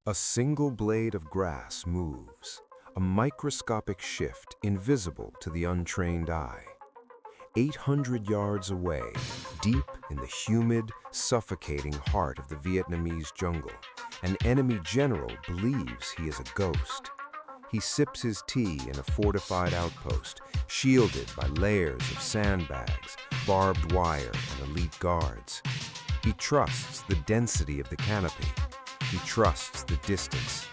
A single blade of grass moves, a microscopic shift invisible to the untrained eye. 800 yards away, deep in the humid, suffocating heart of the Vietnamese jungle, an enemy general believes he is a ghost. He sips his tea in a fortified outpost, shielded by layers of sandbags, barbed wire, and elite guards. He trusts the density of the canopy. He trusts the distance.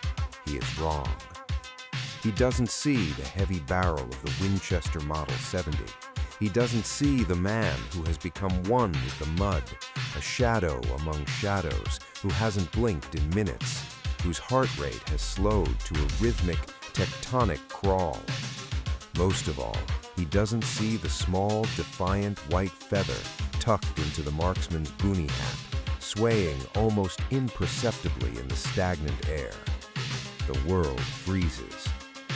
He is wrong. He doesn't see the heavy barrel of the Winchester Model 70. He doesn't see the man who has become one with the mud, a shadow among shadows, who hasn't blinked in minutes, whose heart rate has slowed to a rhythmic, tectonic crawl. Most of all, he doesn't see the small, defiant white feather tucked into the marksman's boonie hat, swaying almost imperceptibly in the stagnant air. The world freezes.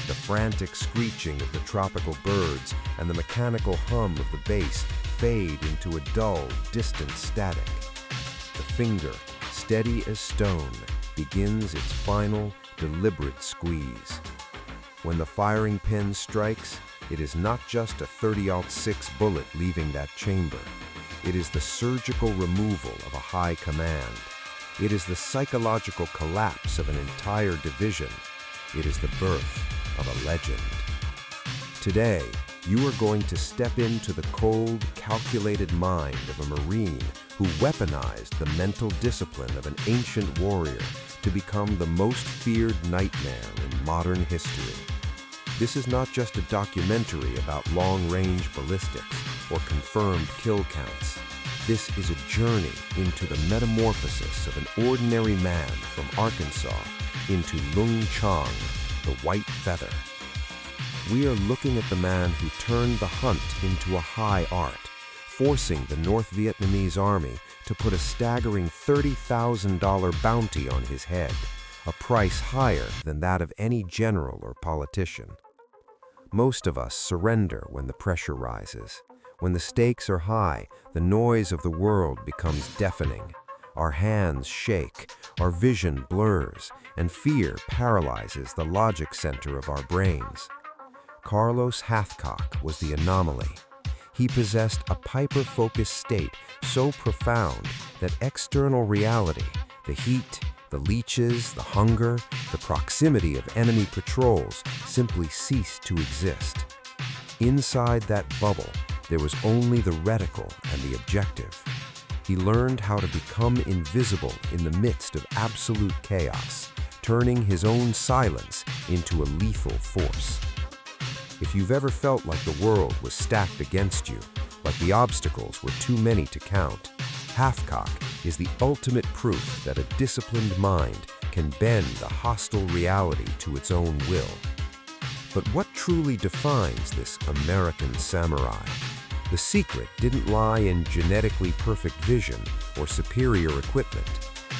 The frantic screeching of the tropical birds and the mechanical hum of the bass fade into a dull, distant static. The finger, steady as stone, begins its final, deliberate squeeze. When the firing pin strikes, it is not just a .30-06 bullet leaving that chamber. It is the surgical removal of a high command. It is the psychological collapse of an entire division. It is the birth of a legend. Today, you are going to step into the cold, calculated mind of a Marine who weaponized the mental discipline of an ancient warrior to become the most feared nightmare in modern history. This is not just a documentary about long-range ballistics or confirmed kill counts. This is a journey into the metamorphosis of an ordinary man from Arkansas into Lung Chong, the white feather. We are looking at the man who turned the hunt into a high art, forcing the North Vietnamese army to put a staggering $30,000 bounty on his head, a price higher than that of any general or politician. Most of us surrender when the pressure rises. When the stakes are high, the noise of the world becomes deafening. Our hands shake, our vision blurs, and fear paralyzes the logic center of our brains. Carlos Hathcock was the anomaly. He possessed a Piper-focused state so profound that external reality, the heat, the leeches, the hunger, the proximity of enemy patrols simply ceased to exist. Inside that bubble, there was only the reticle and the objective. He learned how to become invisible in the midst of absolute chaos, turning his own silence into a lethal force. If you've ever felt like the world was stacked against you, like the obstacles were too many to count, Hathcock is the ultimate proof that a disciplined mind can bend a hostile reality to its own will. But what truly defines this American samurai? The secret didn't lie in genetically perfect vision or superior equipment.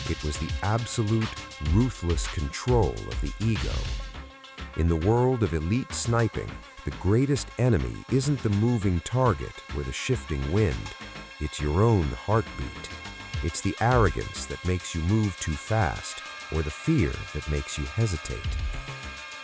It was the absolute, ruthless control of the ego. In the world of elite sniping, the greatest enemy isn't the moving target or the shifting wind. It's your own heartbeat. It's the arrogance that makes you move too fast or the fear that makes you hesitate.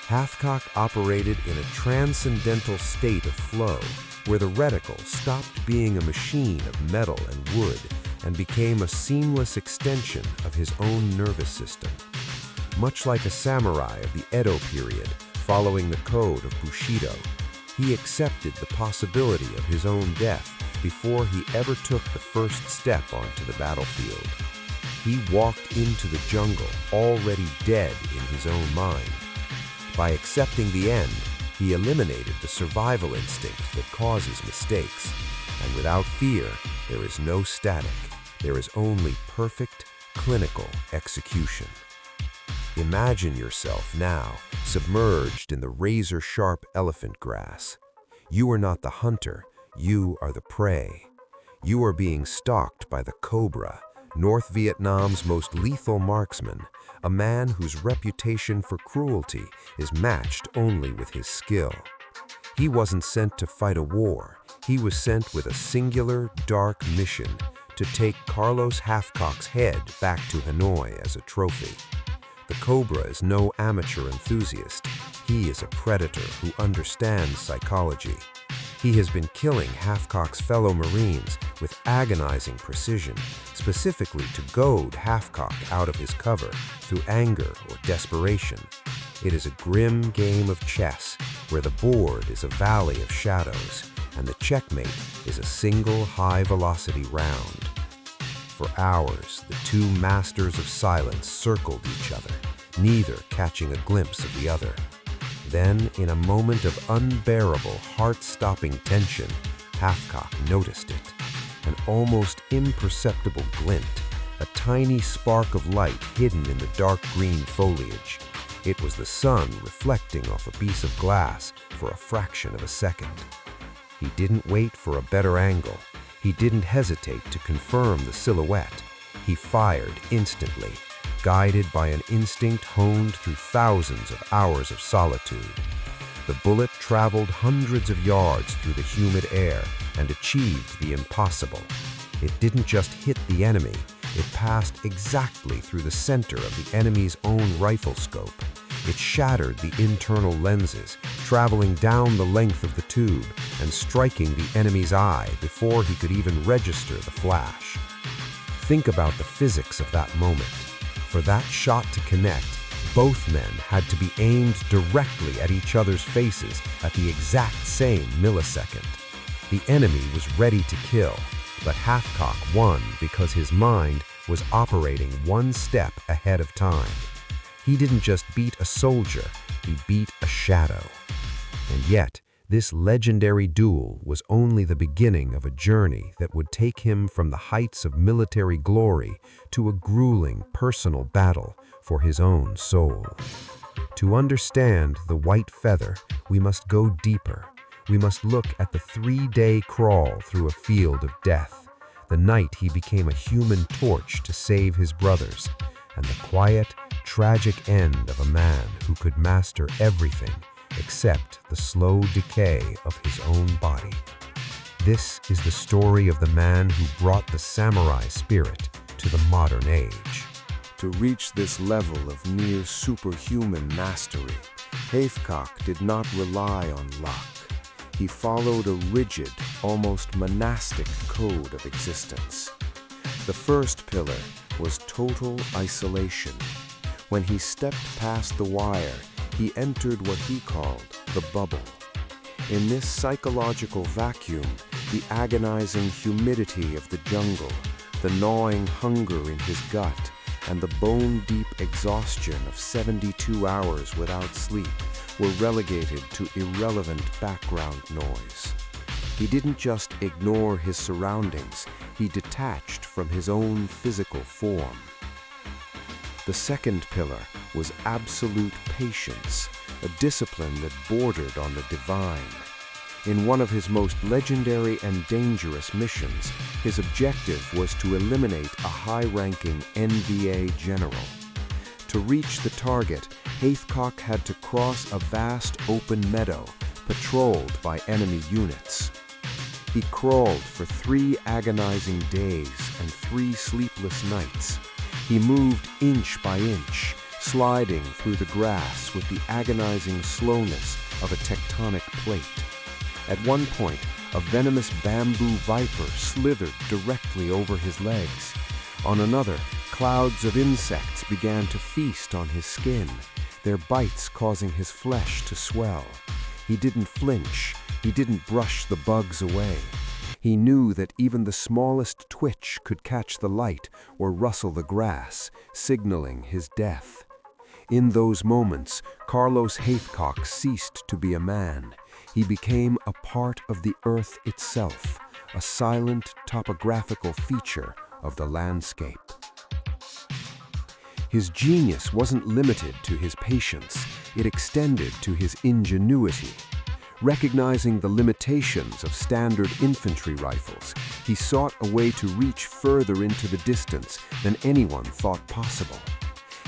Hathcock operated in a transcendental state of flow where the reticle stopped being a machine of metal and wood and became a seamless extension of his own nervous system. Much like a samurai of the Edo period, following the code of Bushido, he accepted the possibility of his own death before he ever took the first step onto the battlefield. He walked into the jungle already dead in his own mind. By accepting the end, he eliminated the survival instinct that causes mistakes. And without fear, there is no static. There is only perfect, clinical execution. Imagine yourself now, submerged in the razor-sharp elephant grass. You are not the hunter, you are the prey. You are being stalked by the cobra, North Vietnam's most lethal marksman, a man whose reputation for cruelty is matched only with his skill. He wasn't sent to fight a war. He was sent with a singular, dark mission to take Carlos Hathcock's head back to Hanoi as a trophy. The Cobra is no amateur enthusiast. He is a predator who understands psychology. He has been killing Hathcock's fellow Marines with agonizing precision, specifically to goad Hathcock out of his cover through anger or desperation. It is a grim game of chess where the board is a valley of shadows and the checkmate is a single high-velocity round. For hours, the two masters of silence circled each other, neither catching a glimpse of the other. Then, in a moment of unbearable, heart-stopping tension, Hathcock noticed it. An almost imperceptible glint, a tiny spark of light hidden in the dark green foliage. It was the sun reflecting off a piece of glass for a fraction of a second. He didn't wait for a better angle. He didn't hesitate to confirm the silhouette. He fired instantly, guided by an instinct honed through thousands of hours of solitude. The bullet traveled hundreds of yards through the humid air and achieved the impossible. It didn't just hit the enemy, it passed exactly through the center of the enemy's own rifle scope. It shattered the internal lenses, traveling down the length of the tube and striking the enemy's eye before he could even register the flash. Think about the physics of that moment. For that shot to connect, both men had to be aimed directly at each other's faces at the exact same millisecond. The enemy was ready to kill, but Hathcock won because his mind was operating one step ahead of time. He didn't just beat a soldier, he beat a shadow. And yet, this legendary duel was only the beginning of a journey that would take him from the heights of military glory to a grueling personal battle for his own soul. To understand the white feather, we must go deeper. We must look at the 3-day crawl through a field of death, the night he became a human torch to save his brothers, and the quiet, tragic end of a man who could master everything except the slow decay of his own body. This is the story of the man who brought the samurai spirit to the modern age. To reach this level of near superhuman mastery, Hathcock did not rely on luck. He followed a rigid, almost monastic code of existence. The first pillar was total isolation. When he stepped past the wire, he entered what he called the bubble. In this psychological vacuum, the agonizing humidity of the jungle, the gnawing hunger in his gut, and the bone-deep exhaustion of 72 hours without sleep were relegated to irrelevant background noise. He didn't just ignore his surroundings, he detached from his own physical form. The second pillar was absolute patience, a discipline that bordered on the divine. In one of his most legendary and dangerous missions, his objective was to eliminate a high-ranking NVA general. To reach the target, Hathcock had to cross a vast open meadow, patrolled by enemy units. He crawled for 3 agonizing days and 3 sleepless nights. He moved inch by inch, sliding through the grass with the agonizing slowness of a tectonic plate. At one point, a venomous bamboo viper slithered directly over his legs. On another, clouds of insects began to feast on his skin, their bites causing his flesh to swell. He didn't flinch. He didn't brush the bugs away. He knew that even the smallest twitch could catch the light or rustle the grass, signaling his death. In those moments, Carlos Hathcock ceased to be a man. He became a part of the earth itself, a silent topographical feature of the landscape. His genius wasn't limited to his patience, it extended to his ingenuity. Recognizing the limitations of standard infantry rifles, he sought a way to reach further into the distance than anyone thought possible.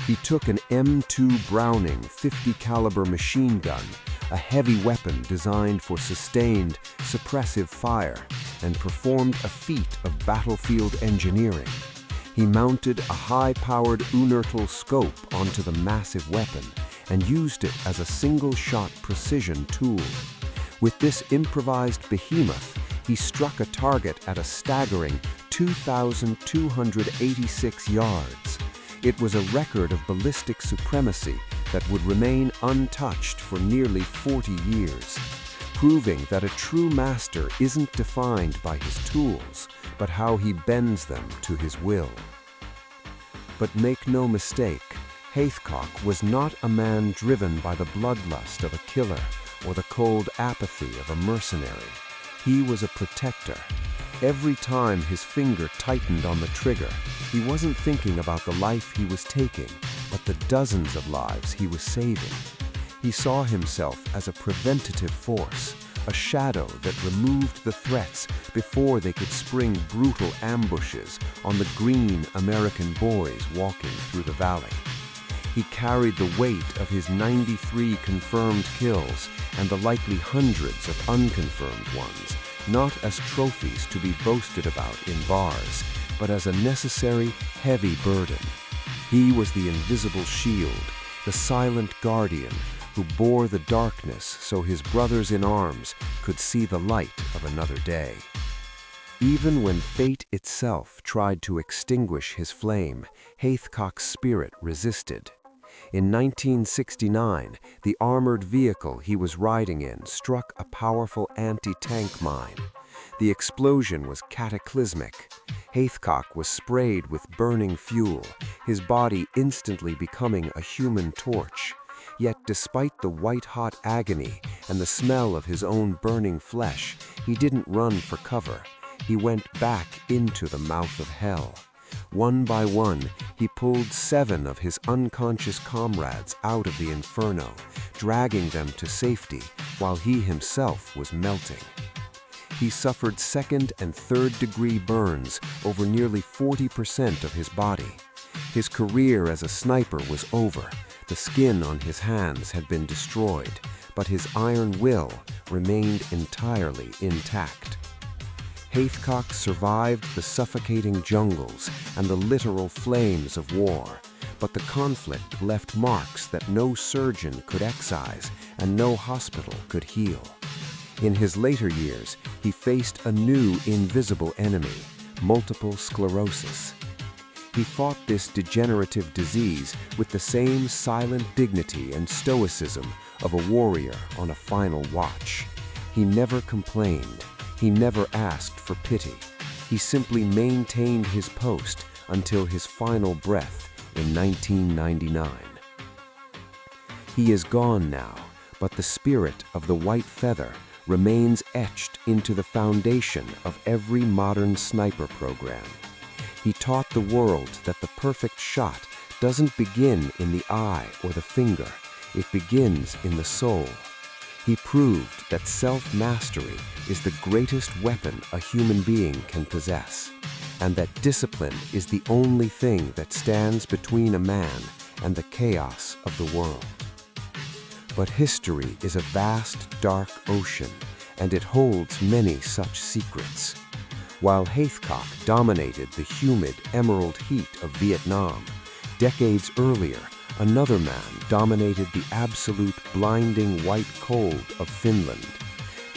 He took an M2 Browning 50 caliber machine gun, a heavy weapon designed for sustained, suppressive fire, and performed a feat of battlefield engineering. He mounted a high-powered unertal scope onto the massive weapon and used it as a single-shot precision tool. With this improvised behemoth, he struck a target at a staggering 2,286 yards. It was a record of ballistic supremacy that would remain untouched for nearly 40 years, proving that a true master isn't defined by his tools, but how he bends them to his will. But make no mistake, Hathcock was not a man driven by the bloodlust of a killer or the cold apathy of a mercenary. He was a protector. Every time his finger tightened on the trigger, he wasn't thinking about the life he was taking, but the dozens of lives he was saving. He saw himself as a preventative force, a shadow that removed the threats before they could spring brutal ambushes on the green American boys walking through the valley. He carried the weight of his 93 confirmed kills and the likely hundreds of unconfirmed ones, not as trophies to be boasted about in bars, but as a necessary, heavy burden. He was the invisible shield, the silent guardian who bore the darkness so his brothers in arms could see the light of another day. Even when fate itself tried to extinguish his flame, Hathcock's spirit resisted. In 1969, the armored vehicle he was riding in struck a powerful anti-tank mine. The explosion was cataclysmic. Hathcock was sprayed with burning fuel, his body instantly becoming a human torch. Yet despite the white-hot agony and the smell of his own burning flesh, he didn't run for cover. He went back into the mouth of hell. One by one, he pulled 7 of his unconscious comrades out of the inferno, dragging them to safety while he himself was melting. He suffered second- and third-degree burns over nearly 40% of his body. His career as a sniper was over. The skin on his hands had been destroyed, but his iron will remained entirely intact. Hathcock survived the suffocating jungles and the literal flames of war, but the conflict left marks that no surgeon could excise and no hospital could heal. In his later years, he faced a new invisible enemy, multiple sclerosis. He fought this degenerative disease with the same silent dignity and stoicism of a warrior on a final watch. He never complained. He never asked for pity. He simply maintained his post until his final breath in 1999. He is gone now, but the spirit of the white feather remains etched into the foundation of every modern sniper program. He taught the world that the perfect shot doesn't begin in the eye or the finger. It begins in the soul. He proved that self-mastery is the greatest weapon a human being can possess, and that discipline is the only thing that stands between a man and the chaos of the world. But history is a vast, dark ocean, and it holds many such secrets. While Hathcock dominated the humid, emerald heat of Vietnam, decades earlier, another man dominated the absolute blinding white cold of Finland.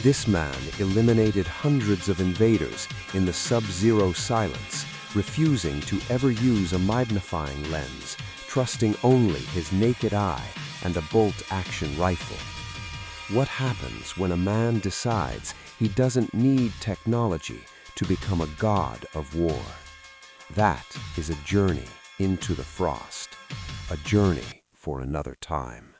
This man eliminated hundreds of invaders in the sub-zero silence, refusing to ever use a magnifying lens, trusting only his naked eye and a bolt-action rifle. What happens when a man decides he doesn't need technology to become a god of war? That is a journey into the frost, a journey for another time.